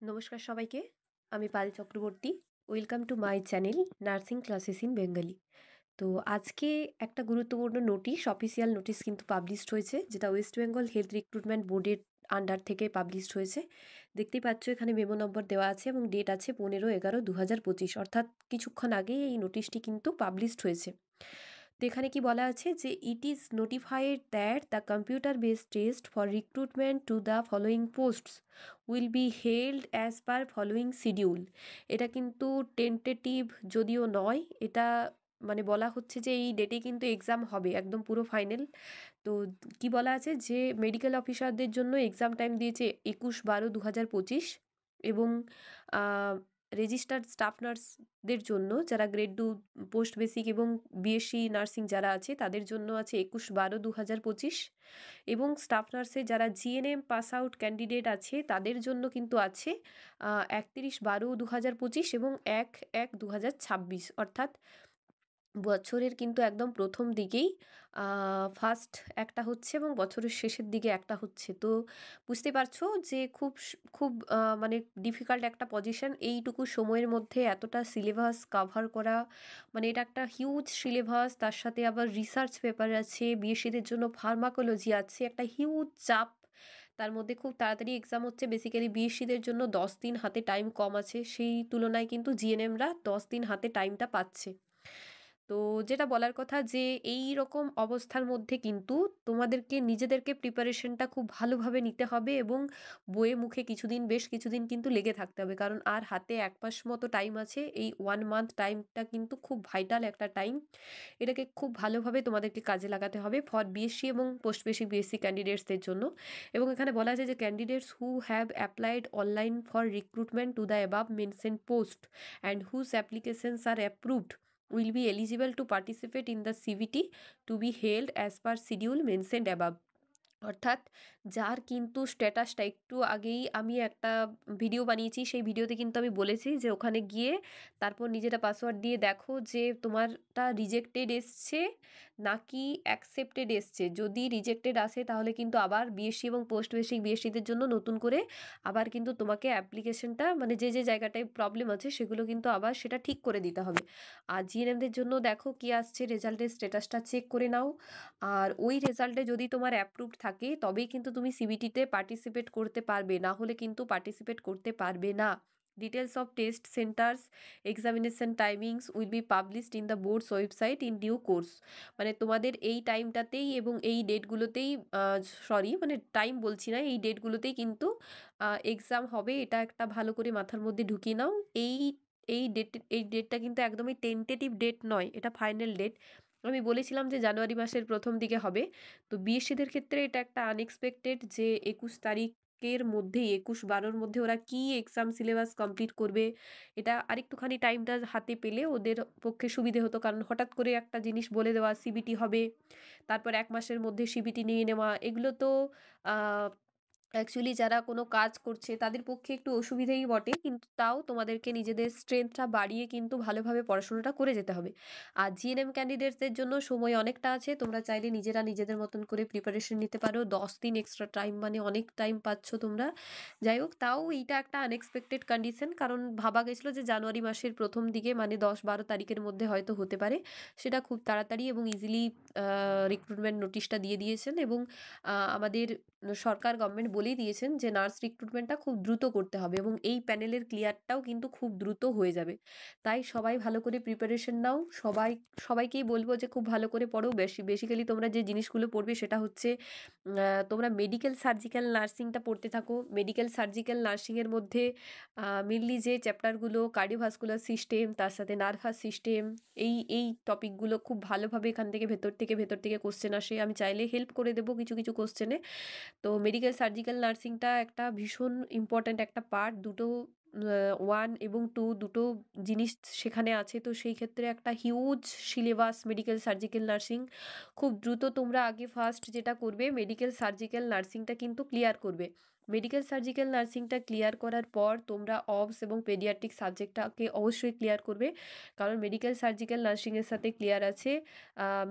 নমস্কার সবাইকে। আমি Pal Chakraborty. Welcome to my channel nursing classes in Bengali. তো আজকে একটা গুরুত্বপূর্ণ নোটিশ, অফিসিয়াল নোটিশ কিন্তু পাবলিশড হয়েছে, যেটা ওয়েস্ট বেঙ্গল হেলথ রিক্রুটমেন্ট বোর্ডের আন্ডার থেকে পাবলিশড হয়েছে। দেখতেই পাচ্ছ এখানে মেমো নম্বর দেওয়া আছে এবং ডেট আছে 15/11/2025, অর্থাৎ কিছুক্ষণ আগেই এই নোটিশটি কিন্তু পাবলিশড হয়েছে। তো এখানে কি বলা আছে যে it is notified that the computer based test for recruitment to the following posts will be held as per following schedule. এটা কিন্তু টেন্টেটিভ যদিও নয়, এটা মানে বলা হচ্ছে যে এই ডেটে কিন্তু এক্সাম হবে, একদম পুরো ফাইনাল। তো কি বলা আছে যে মেডিকেল অফিসারদের জন্য এক্সাম টাইম দিয়েছে 21/12/2025 এবং রেজিস্টার্ড স্টাফ নার্সদের জন্য যারা গ্রেড 2 পোস্ট বেসিক এবং বিএসসি নার্সিং যারা আছে তাদের জন্য আছে 21/12/2025 এবং স্টাফ নার্সে যারা জিএনএম পাস আউট ক্যান্ডিডেট আছে তাদের জন্য কিন্তু আছে 31/12/2025 এবং 1/1/2026, অর্থাৎ বছরের কিন্তু একদম প্রথম দিকেই ফার্স্ট একটা হচ্ছে এবং বছরের শেষের দিকে একটা হচ্ছে। তো বুঝতে পারছো যে খুব মানে ডিফিকাল্ট একটা পজিশন, এইটুকু সময়ের মধ্যে এতটা সিলেবাস কাভার করা। মানে এটা একটা হিউজ সিলেবাস, তার সাথে আবার রিসার্চ পেপার আছে, বিএসসিদের জন্য ফার্মাকোলজি আছে, একটা হিউজ চাপ। তার মধ্যে খুব তাড়াতাড়ি এক্সাম হচ্ছে, বেসিক্যালি বিএসসিদের জন্য 10 দিন হাতে টাইম কম আছে, সেই তুলনায় কিন্তু জিএনএমরা 10 দিন হাতে টাইমটা পাচ্ছে। তো যেটা বলার কথা যে এই রকম অবস্থার মধ্যে কিন্তু তোমাদেরকে নিজেদেরকে প্রিপারেশনটা খুব ভালোভাবে নিতে হবে এবং বইয়ে মুখে কিছুদিন, বেশ কিছুদিন কিন্তু লেগে থাকতে হবে, কারণ আর হাতে 1 মাস মতো টাইম আছে। এই 1 মান্থ টাইমটা কিন্তু খুব ভাইটাল একটা টাইম, এটাকে খুব ভালোভাবে তোমাদেরকে কাজে লাগাতে হবে ফর বিএসসি এবং পোস্ট বেসিক বিএসসি ক্যান্ডিডেটসদের জন্য। এবং এখানে বলা আছে যে candidates who have applied online for recruitment to the above mention post and whose applications are approved will be eligible to participate in the CVT to be held as per schedule mentioned above। অর্থাৎ যার কিন্তু স্ট্যাটাসটা একটু আগেই আমি একটা video বানিয়েছি, সেই ভিডিওতে কিন্তু আমি বলেছি যে ওখানে গিয়ে তারপর নিজেরা পাসওয়ার্ড দিয়ে দেখো যে তোমারটা রিজেক্টেড এসছে নাকি অ্যাকসেপ্টেড এসছে। যদি রিজেক্টেড আসে তাহলে কিন্তু আবার বিএসসি এবং পোস্ট বেসিক বিএসসিদের জন্য নতুন করে আবার কিন্তু তোমাকে অ্যাপ্লিকেশনটা, মানে যে যে জায়গাটায় প্রবলেম আছে সেগুলো কিন্তু আবার সেটা ঠিক করে দিতে হবে। আর জিএনএমদের জন্য দেখো কি আসছে, রেজাল্টের স্ট্যাটাসটা চেক করে নাও। আর ওই রেজাল্টে যদি তোমার অ্যাপ্রুভড থাকে তবেই কিন্তু তুমি সিবিটিতে পার্টিসিপেট করতে পারবে, না হলে কিন্তু পার্টিসিপেট করতে পারবে না। Details of test centres examination timings will be published in the board's website in due course. মানে তোমাদের এই টাইমটাতেই এবং এই ডেটগুলোতেই, সরি মানে টাইম বলছি না, এই ডেটগুলোতেই কিন্তু এক্সাম হবে। এটা একটা ভালো করে মাথার মধ্যে ঢুকিয়ে নাও। এই এই ডেটটা কিন্তু একদমই টেন্টেটিভ ডেট নয়, এটা ফাইনাল ডেট। আমি বলেছিলাম যে জানুয়ারি মাসের প্রথম দিকে হবে। তো বিএসসিদের ক্ষেত্রে এটা একটা আনএক্সপেক্টেড যে 21 তারিখের মধ্যেই, 21/12-র মধ্যে ওরা কি এক্সাম সিলেবাস কমপ্লিট করবে, এটা আরেকটুখানি টাইমটা হাতে পেলে ওদের পক্ষে সুবিধে হতো, কারণ হঠাৎ করে একটা জিনিস বলে দেওয়া সিবিটি হবে, তারপর 1 মাসের মধ্যে সিবিটি নিয়ে নেওয়া, এগুলো তো অ্যাকচুয়ালি যারা কোনো কাজ করছে তাদের পক্ষে একটু অসুবিধেই বটে, কিন্তু তাও তোমাদেরকে নিজেদের স্ট্রেংথটা বাড়িয়ে কিন্তু ভালোভাবে পড়াশোনাটা করে যেতে হবে। আর জিএনএম ক্যান্ডিডেটসদের জন্য সময় অনেকটা আছে, তোমরা চাইলে নিজেরা নিজেদের মতন করে প্রিপারেশন নিতে পারো। 10 দিন এক্সট্রা টাইম মানে অনেক টাইম পাচ্ছ তোমরা। যাই হোক, তাও এইটা একটা আনএক্সপেক্টেড কন্ডিশন, কারণ ভাবা গেছিলো যে জানুয়ারি মাসের প্রথম দিকে মানে 10-12 তারিখের মধ্যে হয়তো হতে পারে। সেটা খুব তাড়াতাড়ি এবং ইজিলি রিক্রুটমেন্ট নোটিশটা দিয়ে দিয়েছেন এবং আমাদের সরকার গভর্নমেন্ট বলেই দিয়েছেন যে নার্স রিক্রুটমেন্টটা খুব দ্রুত করতে হবে এবং এই প্যানেলের ক্লিয়ারটাও কিন্তু খুব দ্রুত হয়ে যাবে। তাই সবাই ভালো করে প্রিপারেশন নাও। সবাইকেই বলবো যে খুব ভালো করে পড়ো। বেসিক্যালি তোমরা যে জিনিসগুলো পড়বে সেটা হচ্ছে তোমরা মেডিকেল সার্জিক্যাল নার্সিংটা পড়তে থাকো। মেডিকেল সার্জিক্যাল নার্সিংয়ের মধ্যে মেনলি যে চ্যাপ্টারগুলো কার্ডিওভাস্কুলার সিস্টেম, তার সাথে নার্ভাস সিস্টেম, এই টপিকগুলো খুব ভালোভাবে এখান থেকে ভেতর থেকে কোশ্চেন আসে। আমি চাইলে হেল্প করে দেবো কিছু কিছু কোশ্চেনে। তো মেডিকেল সার্জিক্যাল নার্সিংটা একটা ভীষণ ইম্পর্ট্যান্ট একটা পার্ট। দুটো 1 এবং 2 দুটো জিনিস সেখানে আছে। তো সেই ক্ষেত্রে একটা huge syllabus medical surgical nursing. খুব দ্রুত তোমরা আগে ফার্স্ট যেটা করবে মেডিকেল সার্জিক্যাল নার্সিংটা কিন্তু ক্লিয়ার করবে। মেডিকেল সার্জিক্যাল নার্সিংটা ক্লিয়ার করার পর তোমরা অবস এবং পেডিয়াট্রিক সাবজেক্টটাকে অবশ্যই ক্লিয়ার করবে, কারণ মেডিকেল সার্জিক্যাল নার্সিংয়ের সাথে ক্লিয়ার আছে,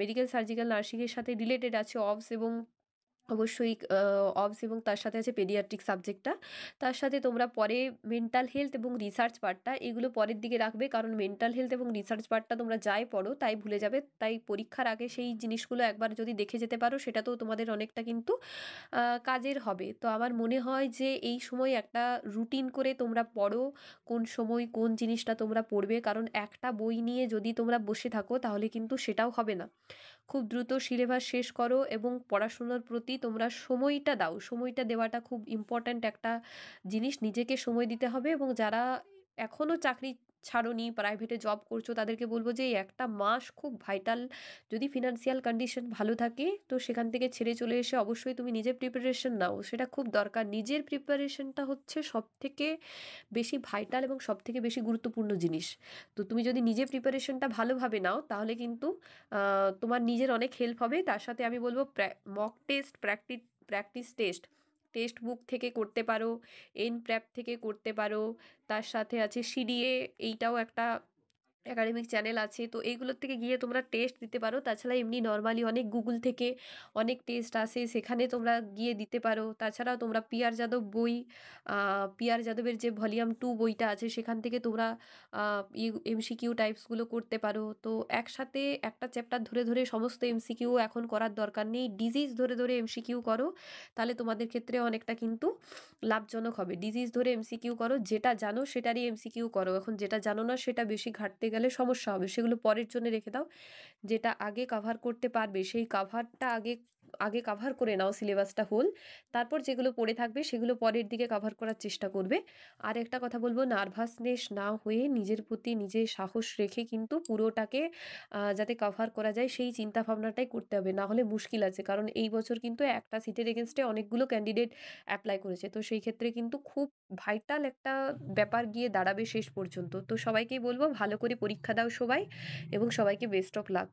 মেডিকেল সার্জিক্যাল নার্সিংয়ের সাথে রিলেটেড আছে অবস এবং অবশ্যই অবস এবং তার সাথে আছে পেডিয়াট্রিক সাবজেক্টটা। তার সাথে তোমরা পরে মেন্টাল হেলথ এবং রিসার্চ পার্টটা এগুলো পরের দিকে রাখবে। কারণ মেন্টাল হেলথ এবং রিসার্চ পার্টটা তোমরা যাই পড়ো তাই ভুলে যাবে। তাই পরীক্ষার আগে সেই জিনিসগুলো একবার যদি দেখে যেতে পারো সেটাতেও তোমাদের অনেকটা কিন্তু কাজের হবে। তো আমার মনে হয় যে এই সময় একটা রুটিন করে তোমরা পড়ো, কোন সময় কোন জিনিসটা তোমরা পড়বে। কারণ একটা বই নিয়ে যদি তোমরা বসে থাকো তাহলে কিন্তু সেটাও হবে না। খুব দ্রুত সিলেবাস শেষ করো এবং পড়াশোনার প্রতি তোমরা সময়টা দাও। সময়টা দেওয়াটা খুব ইম্পর্ট্যান্ট একটা জিনিস। নিজেকে সময় দিতে হবে এবং যারা এখনও চাকরি ছাড়োনি, প্রাইভেটে জব করছো তাদেরকে বলব যে এই একটা মাস খুব ভাইটাল। যদি ফিনান্সিয়াল কন্ডিশন ভালো থাকে তো সেখান থেকে ছেড়ে চলে এসে অবশ্যই তুমি নিজের প্রিপারেশন নাও। সেটা খুব দরকার। নিজের প্রিপারেশনটা হচ্ছে সবথেকে বেশি ভাইটাল এবং সবথেকে বেশি গুরুত্বপূর্ণ জিনিস। তো তুমি যদি নিজের প্রিপারেশনটা ভালোভাবে নাও তাহলে কিন্তু তোমার নিজের অনেক হেল্প হবে। তার সাথে আমি বলব mock test, practice test, text book থেকে করতে পারো, এনপ্র্যাপ থেকে করতে পারো। তার সাথে আছে সিডিএ, এইটাও একটা একাডেমিক চ্যানেল আছে। তো এইগুলোর থেকে গিয়ে তোমরা টেস্ট দিতে পারো। তাছাড়া এমনি নর্মালি অনেক গুগল থেকে অনেক টেস্ট আসে, সেখানে তোমরা গিয়ে দিতে পারো। তাছাড়াও তোমরা পিআর যাদব বই, পিআর যাদবের যে ভলিউম 2 বইটা আছে সেখান থেকে তোমরা এমসিকিউ টাইপসগুলো করতে পারো। তো একসাথে একটা চ্যাপ্টার ধরে ধরে সমস্ত এমসিকিউ এখন করার দরকার নেই। ডিজিজ ধরে ধরে এমসিকিউ করো, তাহলে তোমাদের ক্ষেত্রে অনেকটা কিন্তু লাভজনক হবে। ডিজিজ ধরে এমসিকিউ করো, যেটা জানো সেটারই এমসিকিউ করো। এখন যেটা জানো না সেটা বেশি ঘাঁটতে গেলে সমস্যা হবে, সেগুলো পরের জন্য রেখে দাও। যেটা আগে কাভার করতে পারবে সেই কাভারটা আগে আগে কাভার করে নাও, সিলেবাসটা হোল। তারপর যেগুলো পড়ে থাকবে সেগুলো পরের দিকে কাভার করার চেষ্টা করবে। আর একটা কথা বলবো, নার্ভাসনেস না হয়ে নিজের প্রতি নিজে সাহস রেখে কিন্তু পুরোটাকে যাতে কাভার করা যায় সেই চিন্তা ভাবনাটাই করতে হবে, না হলে মুশকিল আছে। কারণ এই বছর কিন্তু একটা সিটের এগেনস্টে অনেকগুলো ক্যান্ডিডেট অ্যাপ্লাই করেছে। তো সেই ক্ষেত্রে কিন্তু খুব ভাইটাল একটা ব্যাপার গিয়ে দাঁড়াবে শেষ পর্যন্ত। তো সবাইকেই বলবো ভালো করে পরীক্ষা দাও সবাই, এবং সবাইকে বেস্ট অফ লাক।